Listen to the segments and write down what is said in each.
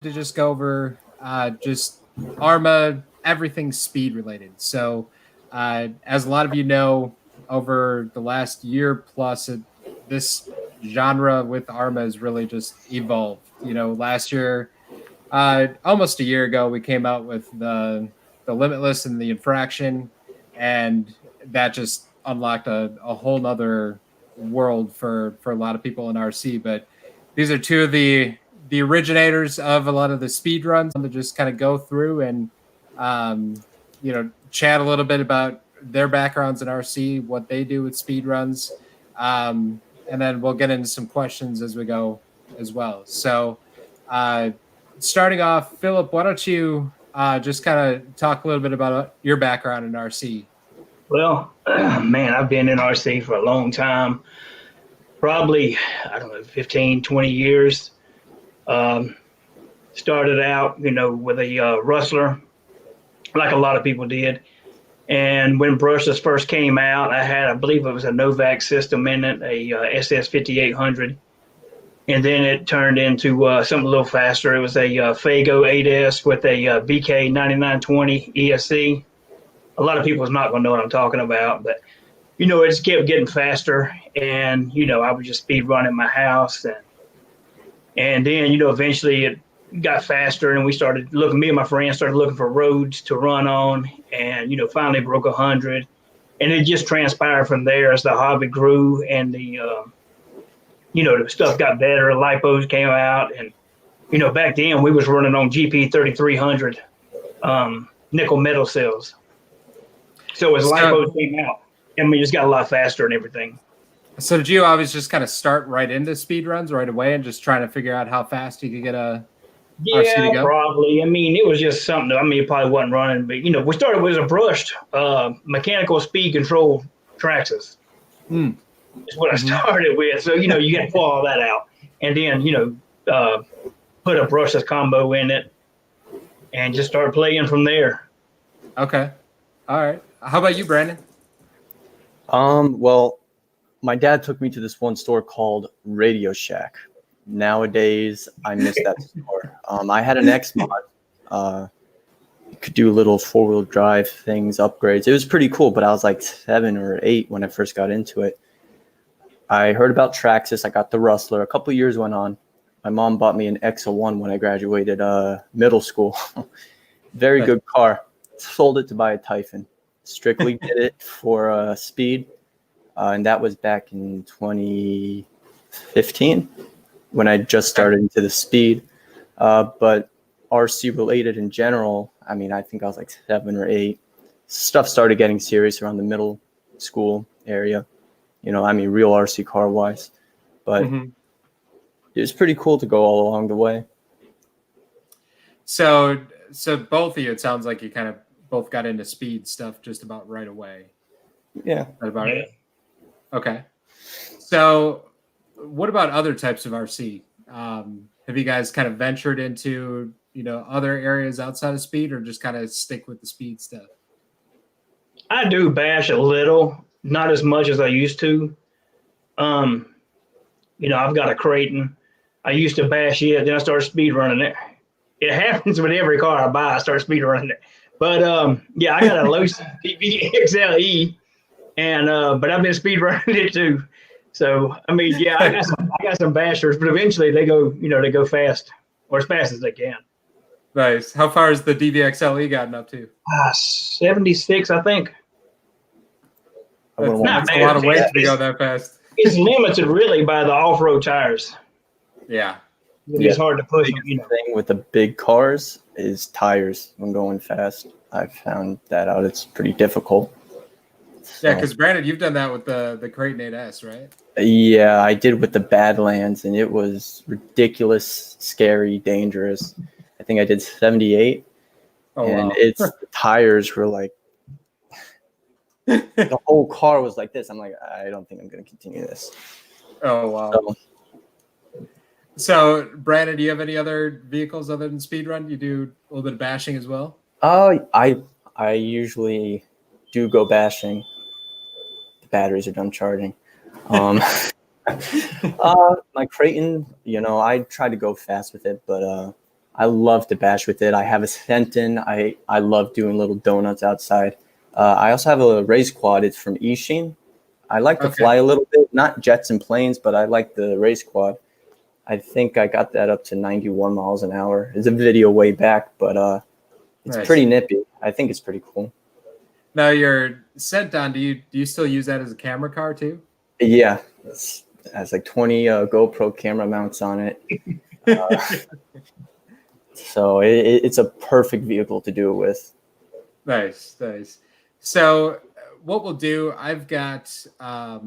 to just go over just ARRMA, everything speed related. So, as a lot of you know, over the last year plus, this genre with ARRMA has really just evolved. Last year, almost a year ago, we came out with the limitless and the infraction, and that just unlocked a whole nother world for a lot of people in RC. But these are two of the originators of a lot of the speed runs to just kind of go through and chat a little bit about their backgrounds in RC, what they do with speed runs, and then we'll get into some questions as we go as well. So starting off, Philip, why don't you just kind of talk a little bit about your background in RC? Well, man, I've been in RC for a long time, probably, I don't know, 15, 20 years. Started out, with a Rustler, like a lot of people did. And when brushless first came out, I believe it was a Novak system in it, a SS5800. And then it turned into something a little faster. It was a Fago 8S with a BK9920 ESC. A lot of people is not going to know what I'm talking about, but, it just kept getting faster. And, I would just speed run in my house. And then, eventually it got faster and me and my friends started looking for roads to run on, and, finally broke 100. And it just transpired from there as the hobby grew and the stuff got better. Lipos came out, and, back then we was running on GP 3300 nickel metal cells. So as lipos came out, and we just got a lot faster and everything. So did you always just kind of start right into speed runs right away and just trying to figure out how fast you could get a RC to go? Probably. I mean, it was just something it probably wasn't running, but we started with a brushed mechanical speed control Traxxas. Is what I started with. So, you got to pull all that out. And then, put a brushless combo in it and just start playing from there. Okay. All right. How about you, Brandon? Well, my dad took me to this one store called Radio Shack. Nowadays, I miss that store. I had an X-Mod. Could do little four-wheel drive things, upgrades. It was pretty cool, but I was like 7 or 8 when I first got into it. I heard about Traxxas. I got the Rustler. A couple years went on. My mom bought me an XL1 when I graduated middle school. Very good car. Sold it to buy a Typhon. Strictly did it for speed. And that was back in 2015 when I just started into the speed. But RC related in general, I mean, I think I was like 7 or 8. Stuff started getting serious around the middle school area. Real RC car wise. But it was pretty cool to go all along the way. So both of you, it sounds like you kind of both got into speed stuff just about right away. Yeah. About it? Okay. So what about other types of RC? Have you guys kind of ventured into, other areas outside of speed, or just kind of stick with the speed stuff? I do bash a little, not as much as I used to. I've got a Creighton. I used to bash it, then I started speed running it. It happens with every car I buy, I start speed running it. But I got a low TV XLE, and but I've been speed running it too. So I got some bashers, but eventually they go fast, or as fast as they can. Nice. How far has the DVXLE gotten up to? 76, I think. That's a lot of weight to go that fast. It's limited really by the off-road tires. Yeah. It's hard to push them. The thing with the big cars is tires when going fast. I've found that out. It's pretty difficult. Yeah, because Brandon, you've done that with the Creighton 8S, right? Yeah, I did with the Badlands, and it was ridiculous, scary, dangerous. I think I did 78, and the tires were like, the whole car was like this. I'm like, I don't think I'm going to continue this. Oh, wow. So, Brandon, do you have any other vehicles other than speedrun? You do a little bit of bashing as well? I usually do go bashing. The batteries are done charging. My Creighton, I try to go fast with it, but I love to bash with it. I have a Fenton. I love doing little donuts outside. I also have a race quad. It's from Ishin. I like to fly a little bit, not jets and planes, but I like the race quad. I think I got that up to 91 miles an hour. It's a video way back, but it's pretty nippy. I think it's pretty cool. Now your Senton, do you still use that as a camera car too? Yeah, it has like 20 GoPro camera mounts on it. So it's a perfect vehicle to do it with. Nice. So what we'll do, I've got, I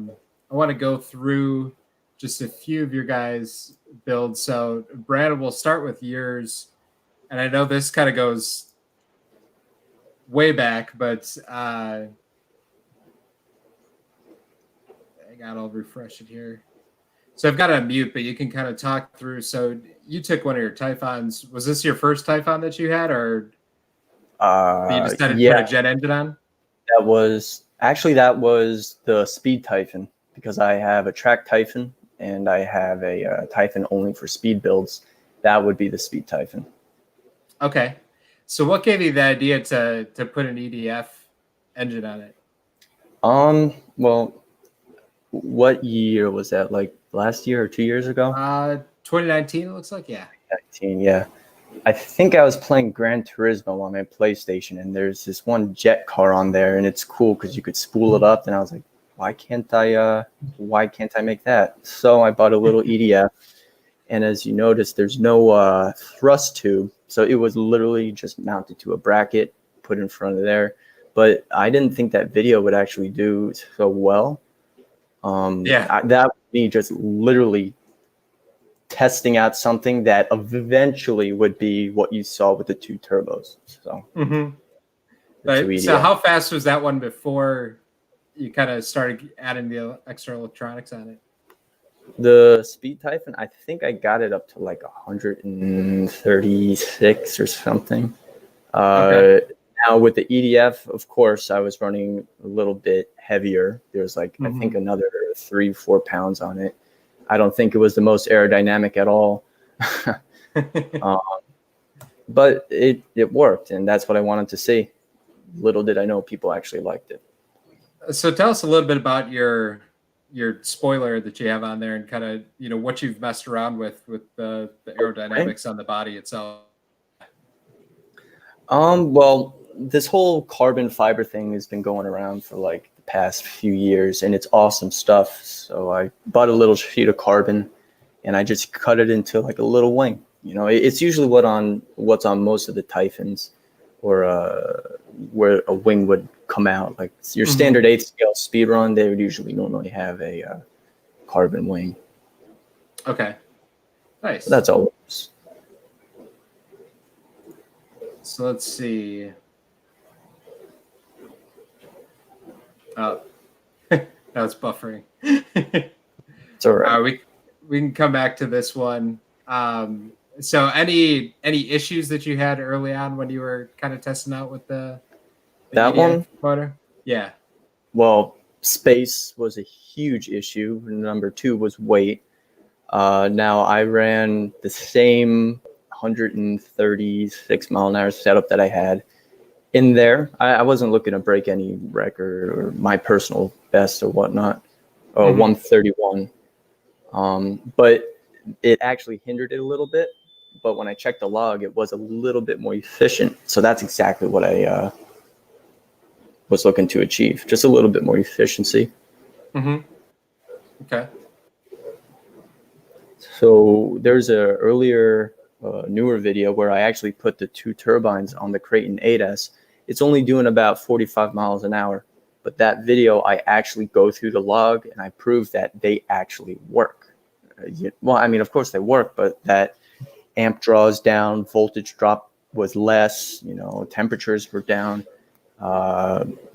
want to go through just a few of your guys' builds. So Brandon, we'll start with yours. And I know this kind of goes way back, but I I'll refresh it here. So I've got it on mute, but you can kind of talk through. So you took one of your Typhons. Was this your first Typhon that you had, or you just had to put a jet engine on? That was the Speed Typhon, because I have a track Typhon and I have a Typhon only for speed builds. That would be the Speed Typhon. Okay. So what gave you the idea to put an EDF engine on it? Well, what year was that? Like last year or 2 years ago? 2019, it looks like, yeah. 2019, yeah. I think I was playing Gran Turismo on my PlayStation, and there's this one jet car on there, and it's cool because you could spool it up. And I was like, why can't I make that? So I bought a little EDF, and as you notice, there's no thrust tube, so it was literally just mounted to a bracket, put in front of there. But I didn't think that video would actually do so well. That would be just literally testing out something that eventually would be what you saw with the two turbos. So, Right. So how fast was that one before you kind of started adding the extra electronics on it? The Speed Typhon, I think I got it up to like 136 or something. Now with the EDF, of course, I was running a little bit heavier. There's like, I think another 3-4 pounds on it. I don't think it was the most aerodynamic at all. But it worked, and that's what I wanted to see. Little did I know people actually liked it. So tell us a little bit about your spoiler that you have on there, and kind of, what you've messed around with the aerodynamics on the body itself. Well, this whole carbon fiber thing has been going around for like the past few years, and it's awesome stuff. So I bought a little sheet of carbon, and I just cut it into like a little wing. It's usually what's on most of the Typhons, or where a wing would come out. Like your standard 8th scale speed run, they would usually normally have a carbon wing. Okay, nice. So that's all it is. So let's see. Oh, that was buffering. It's all right. We can come back to this one. So any issues that you had early on when you were kind of testing out with the that one motor? Yeah. Well, space was a huge issue. Number 2 was weight. Now I ran the same 136 mile an hour setup that I had in there. I wasn't looking to break any record or my personal best or whatnot, 131. But it actually hindered it a little bit. But when I checked the log, it was a little bit more efficient. So that's exactly what I was looking to achieve. Just a little bit more efficiency. Okay. So there's a earlier newer video where I actually put the 2 turbines on the Creighton 8S. It's only doing about 45 miles an hour, but that video I actually go through the log and I prove that they actually work. Well, I mean, of course they work, but that amp draws down, voltage drop was less, temperatures were down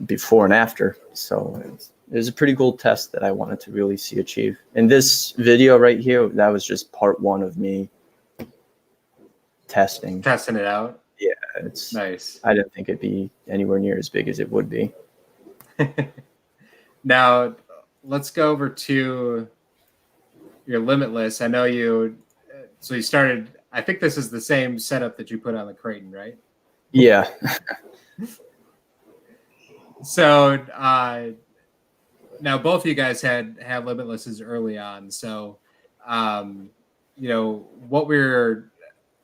before and after. So it was a pretty cool test that I wanted to really see achieve. And this video right here, that was just part 1 of me testing it out. Yeah, it's nice. I didn't think it'd be anywhere near as big as it would be. Now let's go over to your Limitless. I know you started I think this is the same setup that you put on the Creighton, right? Yeah. So now both of you guys had limitlesses early on. So, what were,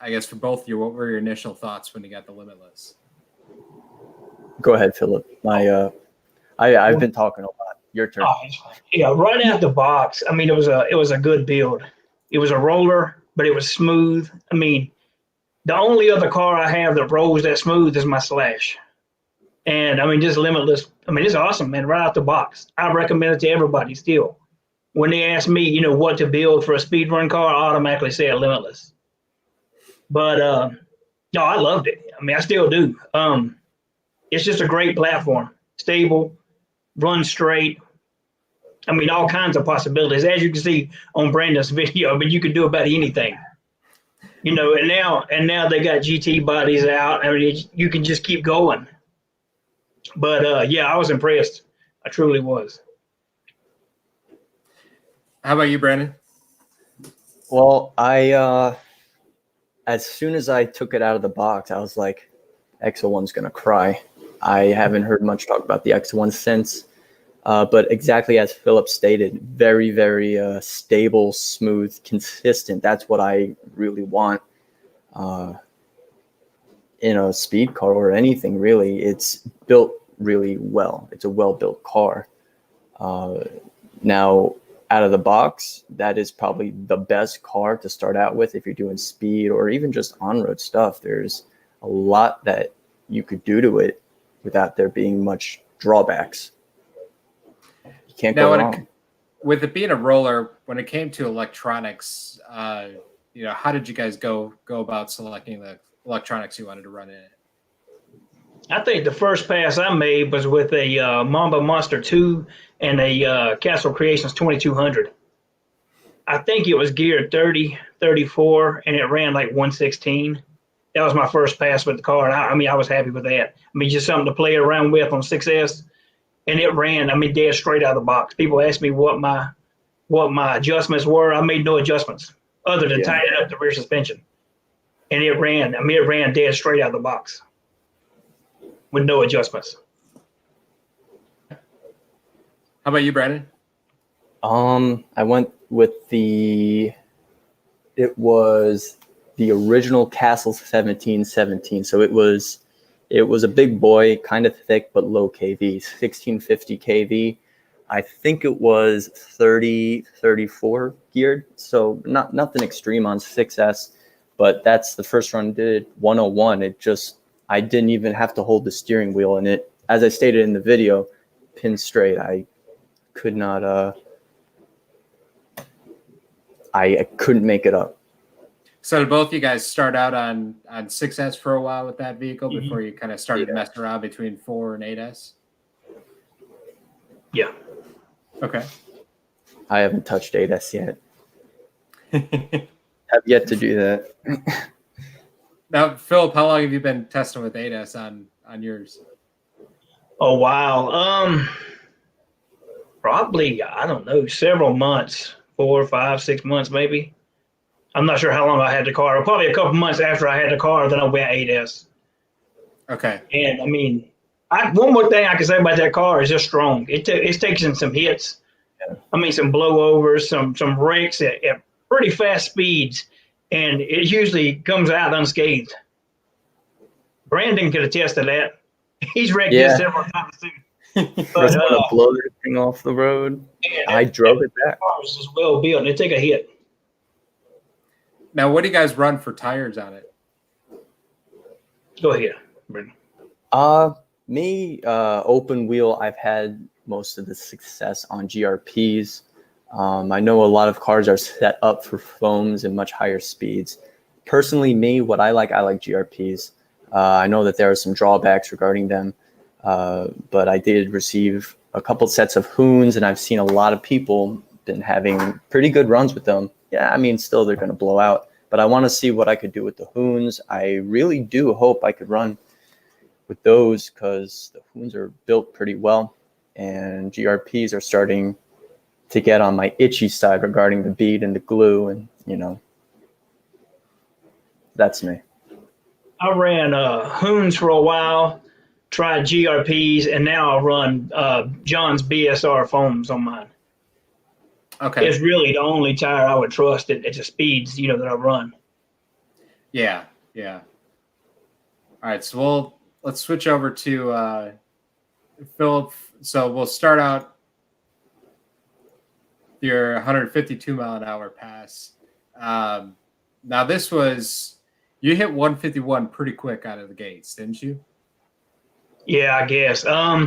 I guess for both of you, what were your initial thoughts when you got the limitless? Go ahead, Philip. I've been talking a lot. Your turn. Yeah, right out the box. I mean, it was a good build. It was a roller, but it was smooth. I mean, the only other car I have that rolls that smooth is my Slash. And I mean, just limitless. I mean, it's awesome, man. Right out the box. I recommend it to everybody still. When they ask me, what to build for a speed run car, I automatically say a limitless. But no, I loved it. I mean, I still do. It's just a great platform, stable, run straight. I mean, all kinds of possibilities. As you can see on Brandon's video, I mean, you can do about anything. And now they got GT bodies out. I mean, you can just keep going. But yeah, I was impressed. I truly was. How about you, Brandon? Well, I as soon as I took it out of the box, I was like, XL1's gonna cry. I haven't heard much talk about the XL1 since. But exactly as Philip stated, very, very stable, smooth, consistent. That's what I really want in a speed car or anything, really. It's built really well. It's a well-built car. Now, out of the box, that is probably the best car to start out with if you're doing speed or even just on-road stuff. There's a lot that you could do to it without there being much drawbacks. Can't go wrong. With it being a roller, when it came to electronics, how did you guys go about selecting the electronics you wanted to run in it? I think the first pass I made was with a Mamba Monster 2 and a Castle Creations 2200. I think it was geared 30, 34, and it ran like 116. That was my first pass with the car. And I was happy with that. I mean, just something to play around with on 6S. And it ran, dead straight out of the box. People asked me what my adjustments were. I made no adjustments other than tightening up the rear suspension. And it ran dead straight out of the box with no adjustments. How about you, Brandon? I went with it was the original Castle 1717. So it was a big boy, kind of thick, but low KV, 1650 KV. I think it was 30, 34 geared. So nothing extreme on 6S, but that's the first run did 101. I didn't even have to hold the steering wheel in it. As I stated in the video, pin straight. I could not, I couldn't make it up. So did both you guys start out on 6S for a while with that vehicle before you kind of started messing around between 4 and 8S? Yeah. Okay. I haven't touched 8S yet. Have yet to do that. Now, Philip, how long have you been testing with 8S on yours? Oh, wow. Probably, I don't know, several months, 4, 5, 6 months maybe. I'm not sure how long I had the car. Probably a couple months after I had the car, then I went 8S. Okay. And one more thing I can say about that car is just strong. It's taking some hits. Yeah. Some blowovers, some wrecks at pretty fast speeds, and it usually comes out unscathed. Brandon could attest to that. He's wrecked this several times too. But to blow the thing off the road. I drove it back. The car is just well built, and it take a hit. Now, what do you guys run for tires on it? Go ahead, Brandon. Me, open wheel, I've had most of the success on GRPs. I know a lot of cars are set up for foams and much higher speeds. Personally, what I like GRPs. I know that there are some drawbacks regarding them, but I did receive a couple sets of Hoons, and I've seen a lot of people been having pretty good runs with them. Yeah, still they're going to blow out, but I want to see what I could do with the Hoons. I really do hope I could run with those because the Hoons are built pretty well, and GRPs are starting to get on my itchy side regarding the bead and the glue, and That's me. I ran Hoons for a while, tried GRPs, and now I run John's BSR foams on mine. Okay. It's really the only tire I would trust at the speeds, that I run. Yeah. Yeah. All right. So let's switch over to Philip. So we'll start out your 152-mile-an-hour pass. Now this was, you hit 151 pretty quick out of the gates, didn't you? Yeah, I guess. I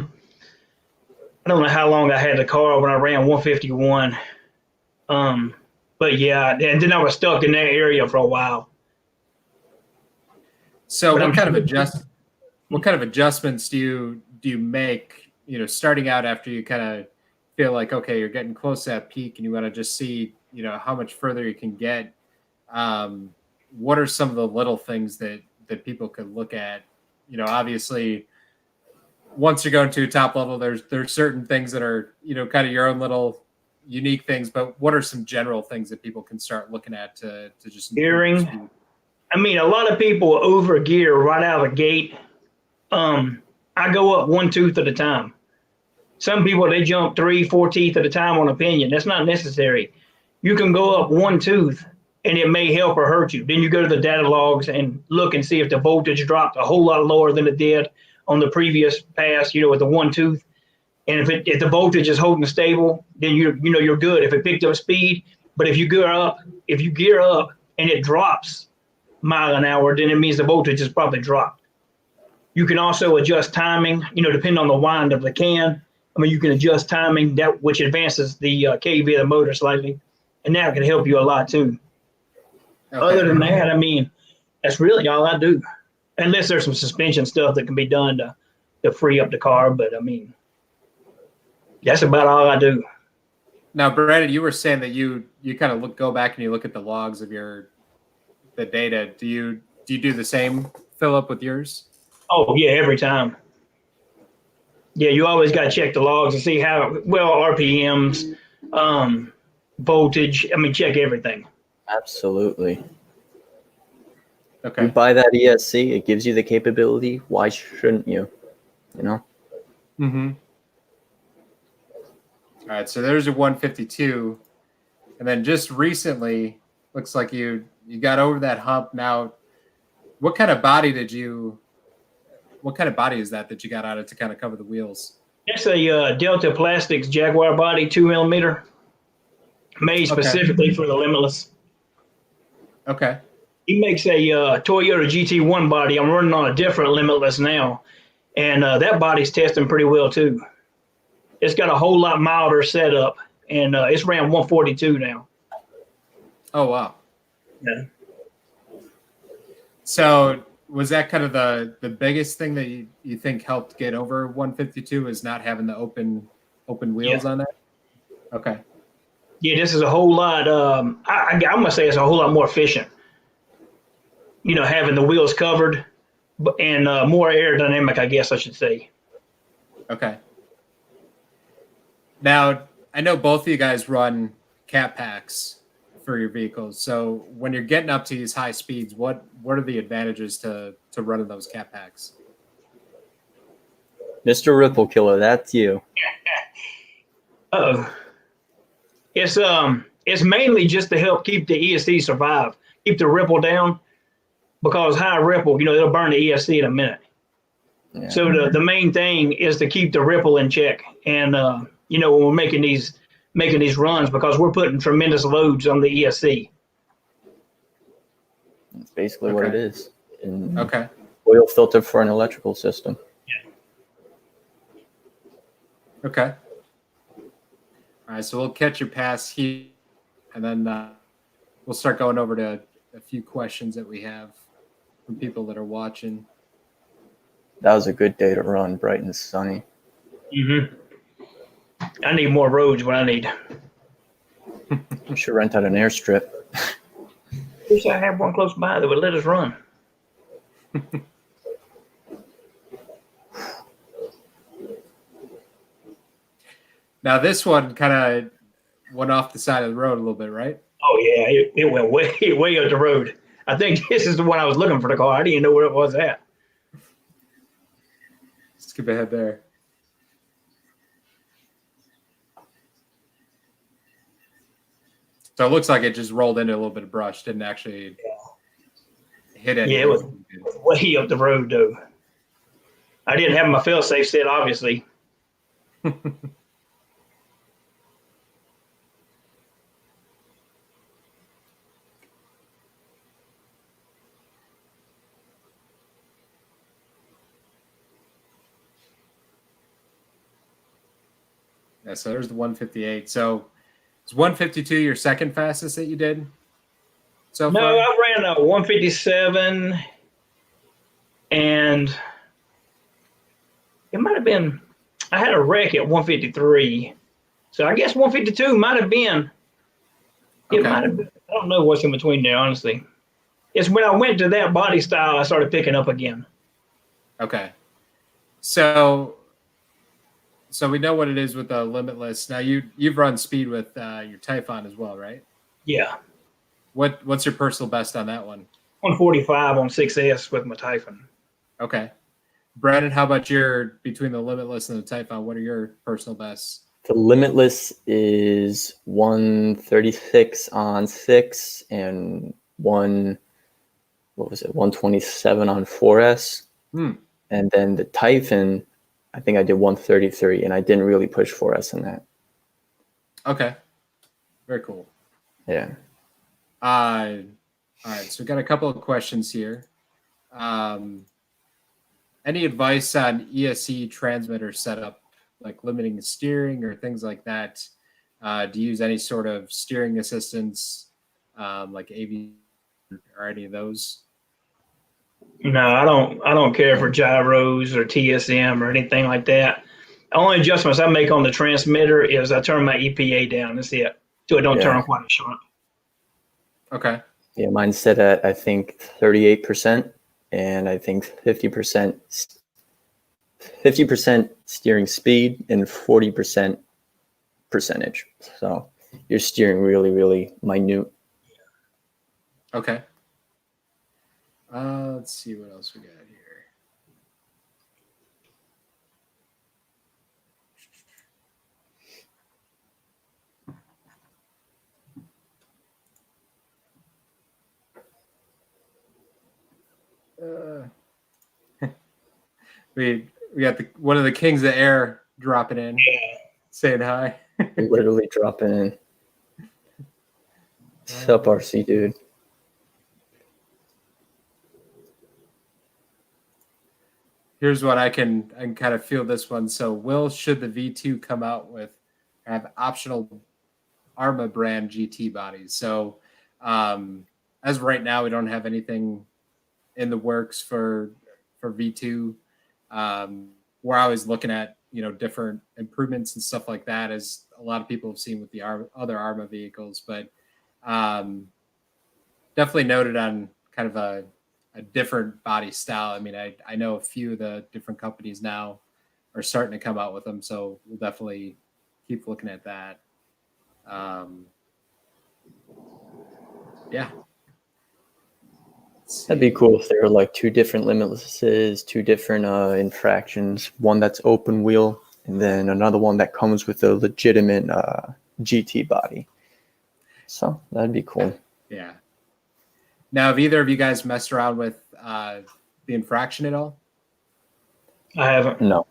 don't know how long I had the car when I ran 151. But yeah, and then I was stuck in that area for a while. So what kind of adjustments do you make, starting out after you kind of feel like, okay, you're getting close to that peak and you want to just see, how much further you can get? What are some of the little things that people could look at? Obviously once you're going to a top level, there's certain things that are, kind of your own little unique things, but what are some general things that people can start looking at to just gearing? I mean, a lot of people over gear right out of the gate. I go up one tooth at a time. Some people, they jump 3-4 teeth at a time on a pinion. That's not necessary. You can go up one tooth and it may help or hurt you. Then you go to the data logs and look and see if the voltage dropped a whole lot lower than it did on the previous pass, with the one tooth. And if the voltage is holding stable, then you're good. If it picked up speed, but if you gear up and it drops mile an hour, then it means the voltage is probably dropped. You can also adjust timing, depending on the wind of the can. I mean, you can adjust timing, that which advances the kV of the motor slightly, and that can help you a lot too. Okay. Other than that, I mean, that's really all I do, unless there's some suspension stuff that can be done to free up the car. But I mean, that's about all I do. Now, Brandon, you were saying that you kind of go back and you look at the logs of the data. Do you do the same, Philip, with yours? Oh yeah, every time. Yeah, you always got to check the logs and see how well RPMs, voltage. I mean, check everything. Absolutely. Okay. You buy that ESC, it gives you the capability. Why shouldn't you? Mm-hmm. All right, so there's a 152, and then just recently, looks like you got over that hump. Now, what kind of body is that you got out of to kind of cover the wheels? It's a Delta Plastics Jaguar body, 2mm, made specifically for the Limitless. Okay. He makes a Toyota GT1 body. I'm running on a different Limitless now, and that body's testing pretty well too. It's got a whole lot milder setup, and it's ran 142 now. Oh, wow. Yeah. So was that kind of the biggest thing that you think helped get over 152 is not having the open wheels on that? Okay. Yeah, this is a whole lot. I'm going to say it's a whole lot more efficient. Having the wheels covered and more aerodynamic, I guess I should say. Okay. Now, I know both of you guys run cat packs for your vehicles. So when you're getting up to these high speeds, what are the advantages to running those cat packs? Mr. Ripple Killer, that's you. It's mainly just to help keep the ESC survive, keep the ripple down, because high ripple, it'll burn the ESC in a minute. Yeah. So the main thing is to keep the ripple in check. And when we're making these runs, because we're putting tremendous loads on the ESC. That's basically what it is. Okay. Oil filter for an electrical system. Yeah. Okay. All right, so we'll catch your pass here, and then we'll start going over to a few questions that we have from people that are watching. That was a good day to run, bright and sunny. Mm-hmm. I need more roads when I need. You should rent out an airstrip. Wish I had one close by that would let us run. Now this one kind of went off the side of the road a little bit, right? Oh yeah, it went way up the road. I think this is the one I was looking for the car. I didn't even know where it was at. Skip ahead there. So it looks like it just rolled into a little bit of brush, didn't actually hit anything. Yeah, it was way up the road, though. I didn't have my fail-safe set, obviously. Yeah, so there's the 158. So is 152 your second fastest that you did so No, far? I ran a 157, and it might have been, I had a wreck at 153. So I guess 152 might have been. It Okay. might have been. I don't know what's in between there, honestly. It's when I went to that body style, I started picking up again. Okay. So we know what it is with the Limitless. Now you've run speed with your Typhon as well, right? Yeah. What's your personal best on that one? 145 on 6S with my Typhon. Okay. Brandon, how about your between the Limitless and the Typhon? What are your personal bests? The Limitless is 136 on 6 and 127 on 4S. And then the Typhon, I think I did 133, and I didn't really push 4S in that. Okay. Very cool. Yeah. All right. So we got a couple of questions here. Any advice on ESC transmitter setup, like limiting the steering or things like that? Do you use any sort of steering assistance, like AV or any of those? No, I don't care for gyros or TSM or anything like that. The only adjustments I make on the transmitter is I turn my EPA down. That's it. So it don't turn quite as sharp. Okay. Yeah, mine's set at, I think, 38%, and I think 50% steering speed and 40% percentage. So you're steering really, really minute. Okay. Let's see what else we got here. We got one of the kings of air dropping in, saying hi. Literally dropping in. What's up, RC dude? Here's what I can kind of feel this one. So should the V2 come out with have optional ARRMA brand GT bodies? So as of right now, we don't have anything in the works for V2. We're always looking at different improvements and stuff like that, as a lot of people have seen with the other ARRMA vehicles, but definitely noted on kind of a different body style. I mean, I know a few of the different companies now are starting to come out with them, so we'll definitely keep looking at that. Yeah. That'd be cool if there were like two different limitlesses, two different infractions, one that's open wheel, and then another one that comes with a legitimate GT body. So that'd be cool. Yeah. Now, have either of you guys messed around with the infraction at all? I haven't. No.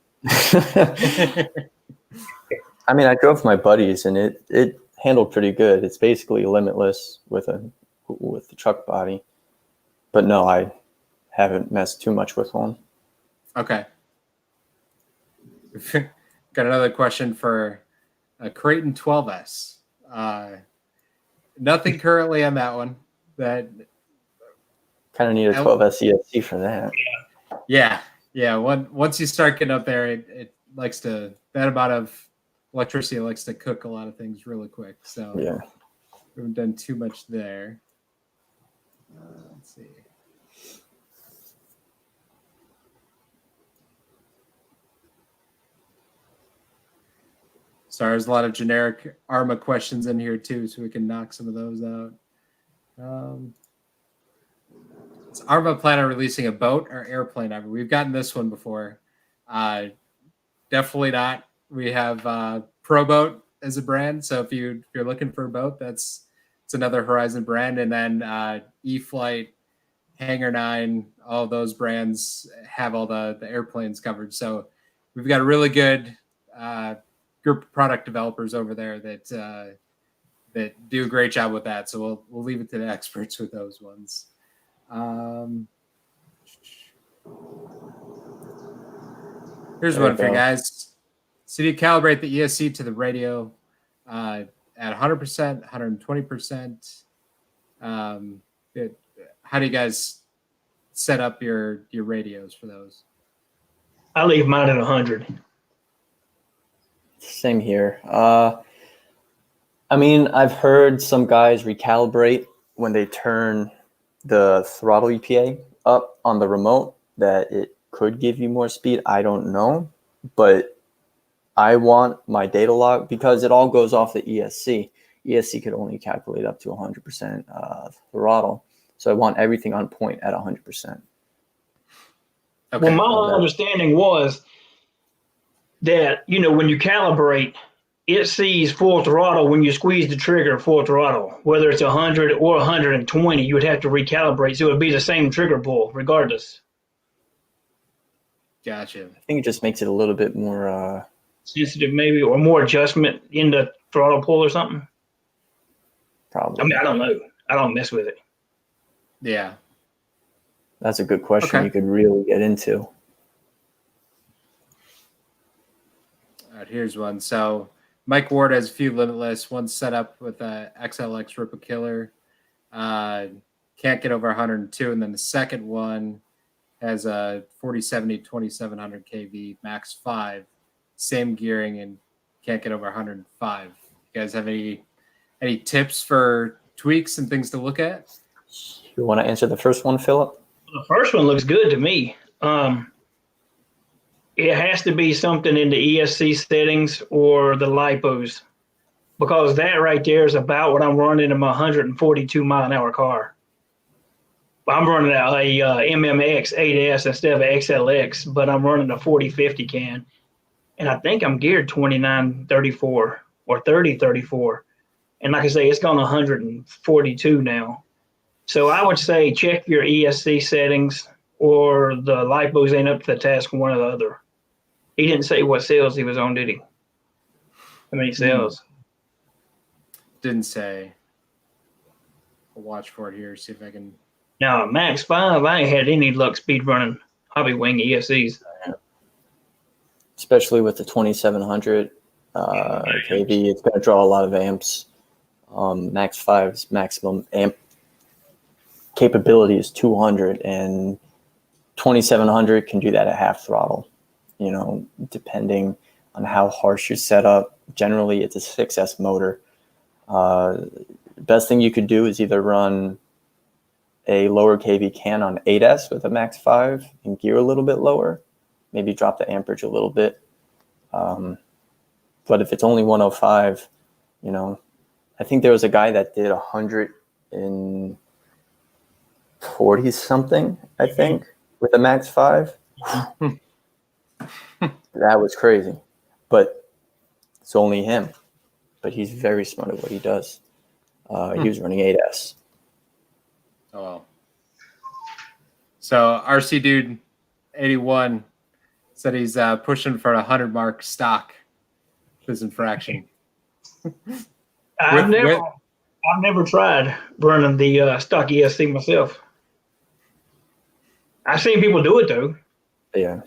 I mean, I drove my buddies, and it handled pretty good. It's basically limitless with the truck body. But no, I haven't messed too much with one. Okay. Got another question for a Creighton 12S. Nothing currently on that one. That kind of need a 12S ESC for that. Yeah. Once you start getting up there, it likes to, that amount of electricity likes to cook a lot of things really quick. So yeah, we haven't done too much there. Let's see. Sorry, there's a lot of generic ARRMA questions in here too, so we can knock some of those out. Is ARRMA plan on releasing a boat or airplane ever? We've gotten this one before. Definitely not. We have Pro Boat as a brand. So if you're looking for a boat, it's another Horizon brand. And then E-Flight, Hangar 9, all those brands have all the airplanes covered. So we've got a really good group of product developers over there that do a great job with that. So we'll leave it to the experts with those ones. Here's one for you guys. So you calibrate the ESC to the radio at 100%, 120%. How do you guys set up your radios for those? I leave mine at 100. Same here. I mean, I've heard some guys recalibrate when they turn the throttle EPA up on the remote, that it could give you more speed. I don't know, but I want my data log, because it all goes off the ESC. ESC could only calculate up to 100% throttle. So I want everything on point at 100%. Okay. Well, my understanding was that, when you calibrate, it sees full throttle when you squeeze the trigger full throttle. Whether it's 100 or 120, you would have to recalibrate. So it would be the same trigger pull regardless. Gotcha. I think it just makes it a little bit more sensitive, maybe, or more adjustment in the throttle pull or something. Probably. I mean, I don't know. I don't mess with it. Yeah. That's a good question. You could really get into. All right, here's one. So Mike Ward has a few limitless. One set up with a XLX Ripple Killer. Can't get over 102. And then the second one has a 4070 2700 kV Max 5. Same gearing and can't get over 105. You guys have any tips for tweaks and things to look at? You want to answer the first one, Philip? The first one looks good to me. It has to be something in the ESC settings or the lipos, because that right there is about what I'm running in my 142 mile an hour car. I'm running a MMX 8S instead of an XLX, but I'm running a 4050 can. And I think I'm geared 2934 or 3034. And like I say, it's gone 142 now. So I would say check your ESC settings, or the lipos ain't up to the task, one or the other. He didn't say what cells he was on, did he? How many cells? Didn't say. I'll watch for it here, see if I can. Now, Max 5, I ain't had any luck speed running Hobby Wing ESCs. Especially with the 2700 kV, it's going to draw a lot of amps. Max 5's maximum amp capability is 200, and 2700 can do that at half throttle, depending on how harsh your setup. Generally, it's a 6S motor. Best thing you could do is either run a lower kV can on 8S with a Max 5 and gear a little bit lower, maybe drop the amperage a little bit. But if it's only 105, I think there was a guy that did 140 something, I think, with a Max 5. That was crazy. But it's only him. But he's very smart at what he does. He was running 8S. Oh, wow. So RC Dude 81 said he's pushing for a 100 mark stock disinfraction. I've never tried running the stock ESC myself. I've seen people do it though. Yeah.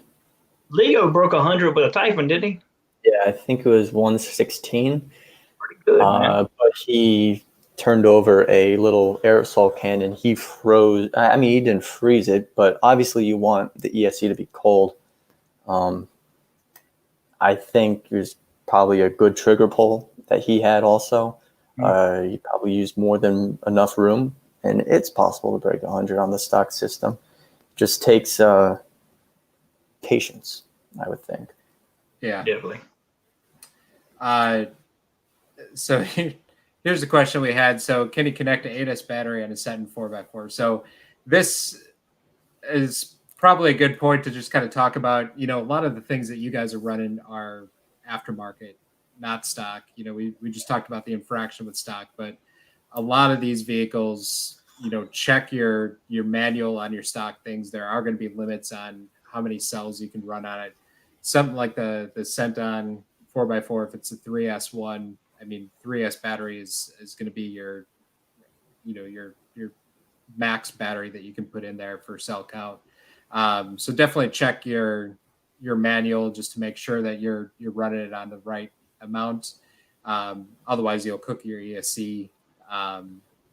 Leo broke 100 with a Typhon, didn't he? Yeah, I think it was 116. Pretty good, man. But he turned over a little aerosol can and he froze. I mean, he didn't freeze it, but obviously you want the ESC to be cold. I think there's probably a good trigger pull that he had also. He probably used more than enough room, and it's possible to break 100 on the stock system. Just takes patience, I would think. Yeah, definitely. So here's the question we had. So can you connect an 8S battery on a Saturn 4x4? So this is probably a good point to just kind of talk about, a lot of the things that you guys are running are aftermarket, not stock. We just talked about the infraction with stock, but a lot of these vehicles, check your manual on your stock things. There are going to be limits on how many cells you can run on it. Something like the Centon 4x4, if it's a 3S1, 3S battery is going to be your max battery that you can put in there for cell count. So definitely check your manual just to make sure that you're running it on the right amount. Otherwise, you'll cook your ESC.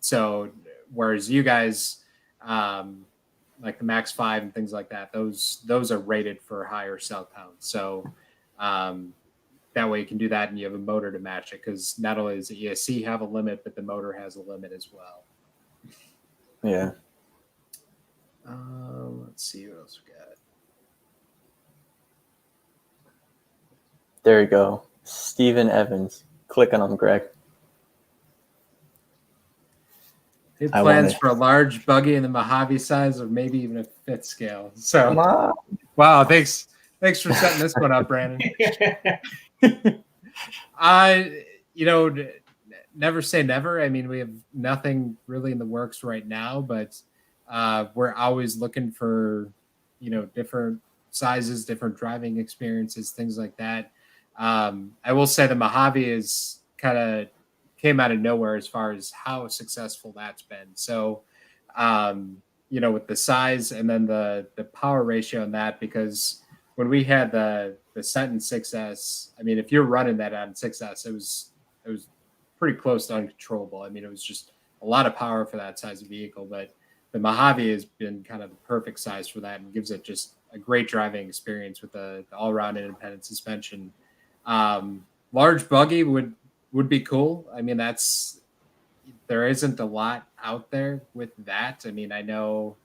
So whereas you guys, like the Max 5 and things like that, those are rated for higher cell count. So that way you can do that and you have a motor to match it, because not only does the ESC have a limit, but the motor has a limit as well. Yeah. Let's see what else we got. There you go. Steven Evans. Click on him, Greg. He had plans for a large buggy in the Mojave size, or maybe even a fifth scale. So, wow, thanks for setting this one up, Brandon. Never say never. We have nothing really in the works right now, but we're always looking for, different sizes, different driving experiences, things like that. I will say the Mojave is kind of came out of nowhere as far as how successful that's been. So, with the size and then the power ratio on that, because when we had the Centon 6S, if you're running that on 6S, it was pretty close to uncontrollable. It was just a lot of power for that size of vehicle, but the Mojave has been kind of the perfect size for that and gives it just a great driving experience with the all-around independent suspension. Large buggy would be cool. There isn't a lot out there with that. I know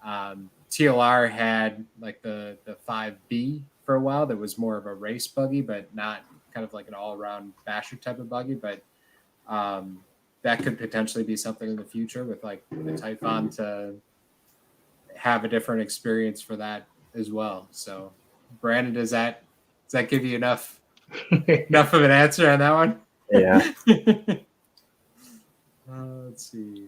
TLR had like the 5B for a while that was more of a race buggy, but not kind of like an all-around basher type of buggy. But that could potentially be something in the future with like the Typhon to have a different experience for that as well. So, Brandon, does that give you enough of an answer on that one? Yeah. Let's see.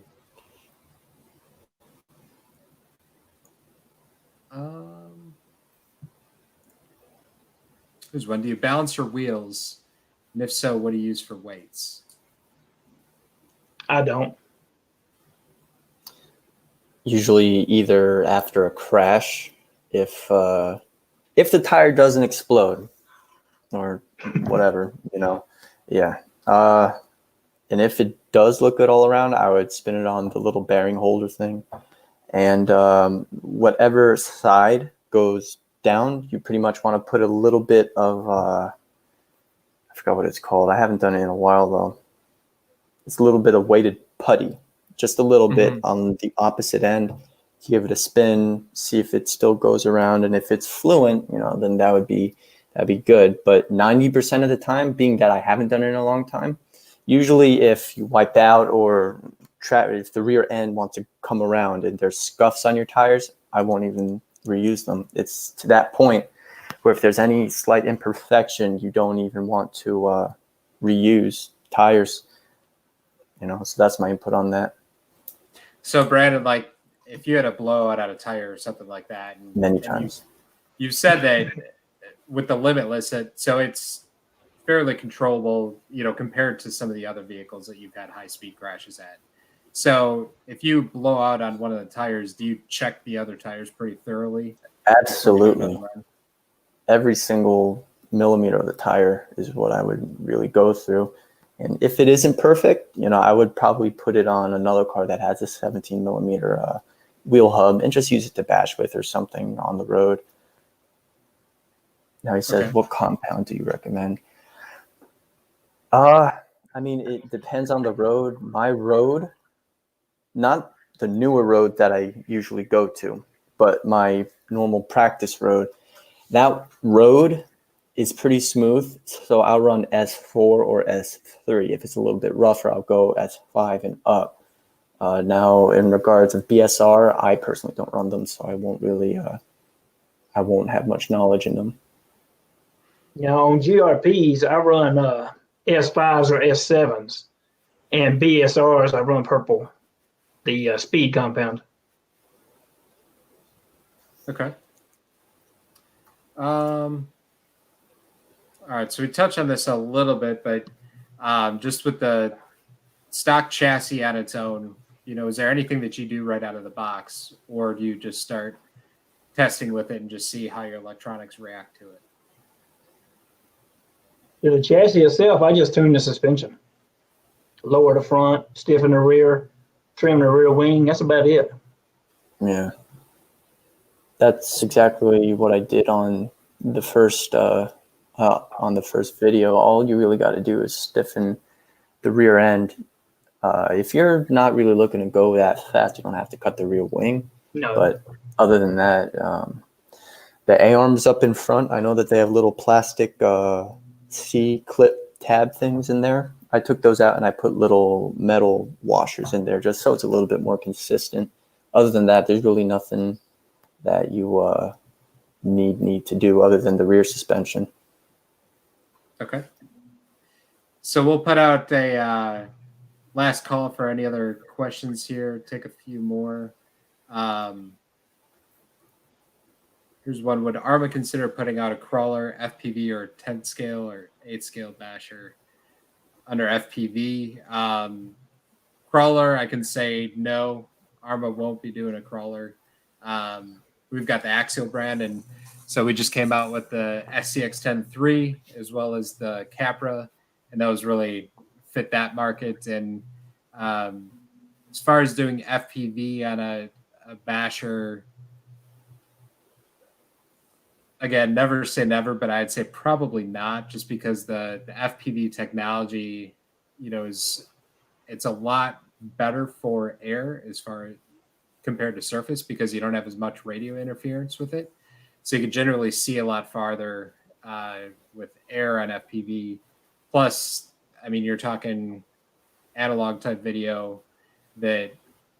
Here's one. Do you balance your wheels? And if so, what do you use for weights? I don't. Usually either after a crash, if the tire doesn't explode or whatever, yeah. And if it does look good all around, I would spin it on the little bearing holder thing. And whatever side goes down, you pretty much want to put a little bit of, I forgot what it's called. I haven't done it in a while, though. It's a little bit of weighted putty, just a little bit on the opposite end. Give it a spin, see if it still goes around. And if it's fluent, then that'd be good. But 90% of the time, being that I haven't done it in a long time, usually if you wiped out or if the rear end wants to come around and there's scuffs on your tires, I won't even reuse them. It's to that point where if there's any slight imperfection, you don't even want to reuse tires. So that's my input on that. So, Brandon, like if you had a blowout on a tire or something like that, many times, you said that with the Limitless, so it's fairly controllable, compared to some of the other vehicles that you've had high-speed crashes at. So if you blow out on one of the tires, do you check the other tires pretty thoroughly? Absolutely. Every single millimeter of the tire is what I would really go through. And if it isn't perfect, I would probably put it on another car that has a 17 millimeter wheel hub and just use it to bash with or something on the road. Now he says, What compound do you recommend? It depends on the road. My road, not the newer road that I usually go to, but my normal practice road, that road is pretty smooth. So I'll run S4 or S3. If it's a little bit rougher, I'll go S5 and up. Now, in regards of BSR, I personally don't run them, so I won't really, I won't have much knowledge in them. On GRPs, I run S5s or S7s, and BSRs, I run purple, the speed compound. Okay. All right, so we touched on this a little bit, but just with the stock chassis on its own, is there anything that you do right out of the box, or do you just start testing with it and just see how your electronics react to it? To the chassis itself, I just tune the suspension. Lower the front, stiffen the rear, trim the rear wing. That's about it. Yeah. That's exactly what I did on the first video. All you really got to do is stiffen the rear end. If you're not really looking to go that fast, you don't have to cut the rear wing. No. But other than that, the A-arms up in front, I know that they have little plastic C-clip tab things in there. I took those out and I put little metal washers in there just so it's a little bit more consistent. Other than that, there's really nothing that you need to do other than the rear suspension. Okay. So we'll put out a last call for any other questions here. Take a few more. Here's one. Would ARRMA consider putting out a crawler, FPV, or 10th scale or 8th scale basher under FPV? Crawler, I can say no. ARRMA won't be doing a crawler. We've got the Axial brand, and so we just came out with the SCX-10 as well as the Capra, and those really fit that market. And as far as doing FPV on a basher, again, never say never, but I'd say probably not, just because the FPV technology, it's a lot better for air as far as compared to surface, because you don't have as much radio interference with it. So you can generally see a lot farther with air on FPV. Plus, I mean, you're talking analog type video that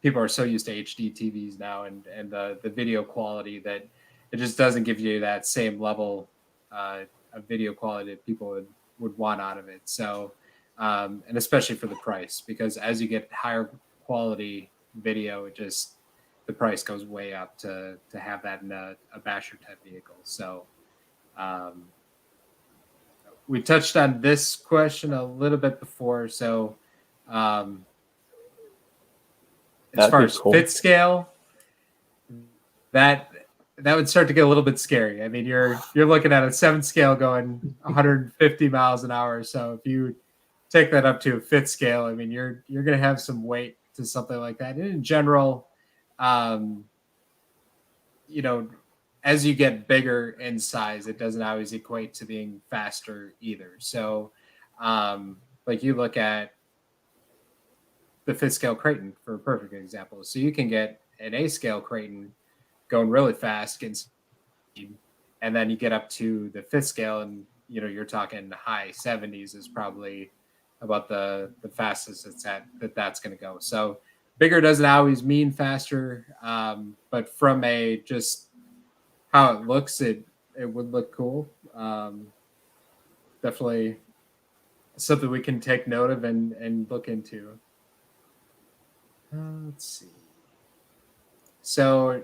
people are so used to HD TVs now, and the video quality that it just doesn't give you that same level of video quality that people would want out of it. So, and especially for the price, because as you get higher quality video, the price goes way up to have that in a basher type vehicle. So we touched on this question a little bit before. So as far as fit scale, that would start to get a little bit scary. I mean, you're looking at a 7 scale going 150 miles an hour. So if you take that up to a fit scale, I mean, you're going to have some weight to something like that. And in general, as you get bigger in size, it doesn't always equate to being faster either. So, like you look at the fifth scale Creighton for a perfect example. So you can get an A scale Creighton going really fast, getting speed, and then you get up to the fifth scale, and you're talking high 70s is probably about the fastest that's going to go. So bigger doesn't always mean faster, but from just how it looks, it would look cool. Definitely something we can take note of and look into. Let's see. So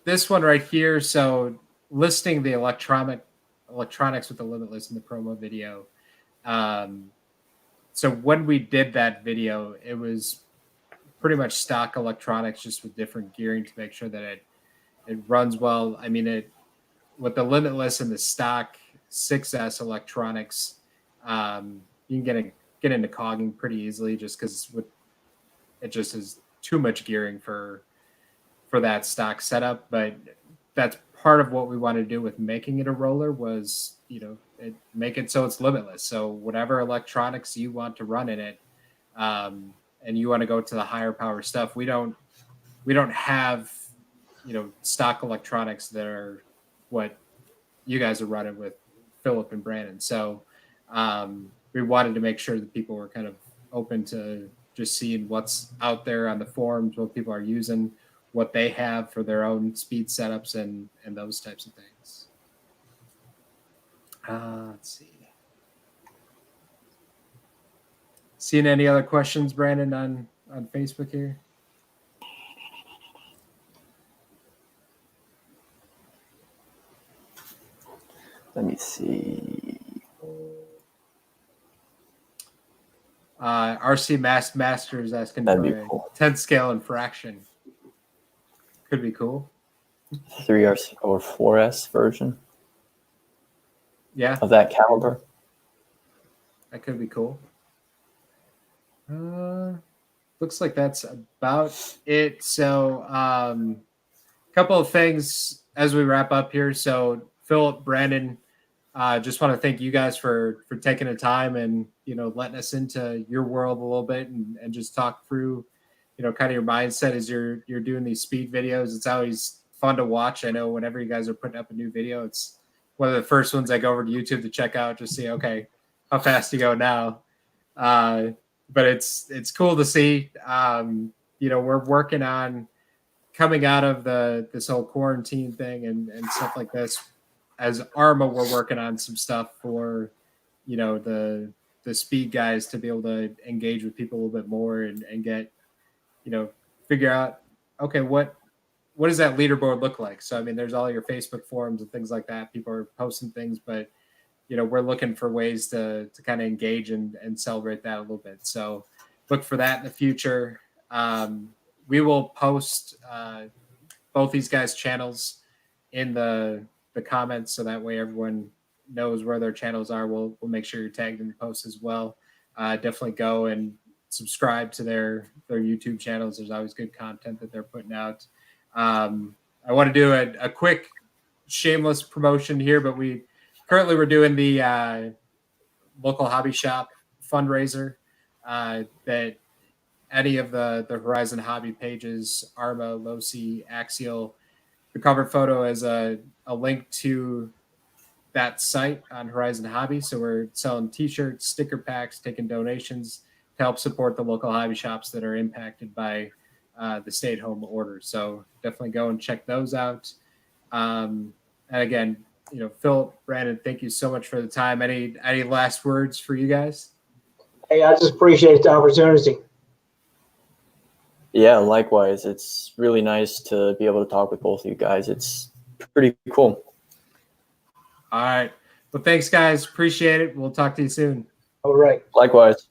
this one right here. So listing the electronics with the Limitless in the promo video. So when we did that video, it was pretty much stock electronics, just with different gearing to make sure that it runs well. I mean, with the Limitless and the stock 6S electronics, you can get into cogging pretty easily, just because it just is too much gearing for that stock setup. But that's part of what we want to do with making it a roller was, make it so it's limitless. So whatever electronics you want to run in it, and you want to go to the higher power stuff, we don't have, stock electronics that are what you guys are running with Philip and Brandon. So we wanted to make sure that people were kind of open to just seeing what's out there on the forums, what people are using, what they have for their own speed setups and those types of things. Let's see. Seeing any other questions, Brandon, on Facebook here? Let me see. RC Master is asking That'd for be a cool. 10th scale and fraction. Could be cool. 3RC or 4S version Yeah, of that caliber. that could be cool. Looks like that's about it. So, a couple of things as we wrap up here. So, Philip, Brandon, just want to thank you guys for taking the time and letting us into your world a little bit and just talk through kind of your mindset as you're doing these speed videos. It's always fun to watch. I know whenever you guys are putting up a new video, it's one of the first ones I go over to YouTube to check out, just see okay how fast you go now. But it's cool to see. We're working on coming out of this whole quarantine thing and stuff like this. As ARRMA, we're working on some stuff for the speed guys to be able to engage with people a little bit more and get figure out okay what does that leaderboard look like. So I mean, there's all your Facebook forums and things like that. People are posting things, but we're looking for ways to kind of engage and celebrate that a little bit. So look for that in the future. We will post both these guys' channels in the comments, so that way everyone knows where their channels are. We'll make sure you're tagged in the post as well. Definitely go and subscribe to their YouTube channels. There's always good content that they're putting out. I want to do a quick shameless promotion here, but we're doing the local hobby shop fundraiser that any of the Horizon hobby pages, ARRMA, LOSI, Axial, the cover photo is a link to that site on Horizon Hobby. So we're selling t-shirts, sticker packs, taking donations to help support the local hobby shops that are impacted by the stay-at-home order. So definitely go and check those out. And again, Phil, Brandon, thank you so much for the time. Any last words for you guys? Hey, I just appreciate the opportunity. Yeah, likewise. It's really nice to be able to talk with both of you guys. It's pretty cool. All right. Well, thanks, guys. Appreciate it. We'll talk to you soon. All right. Likewise.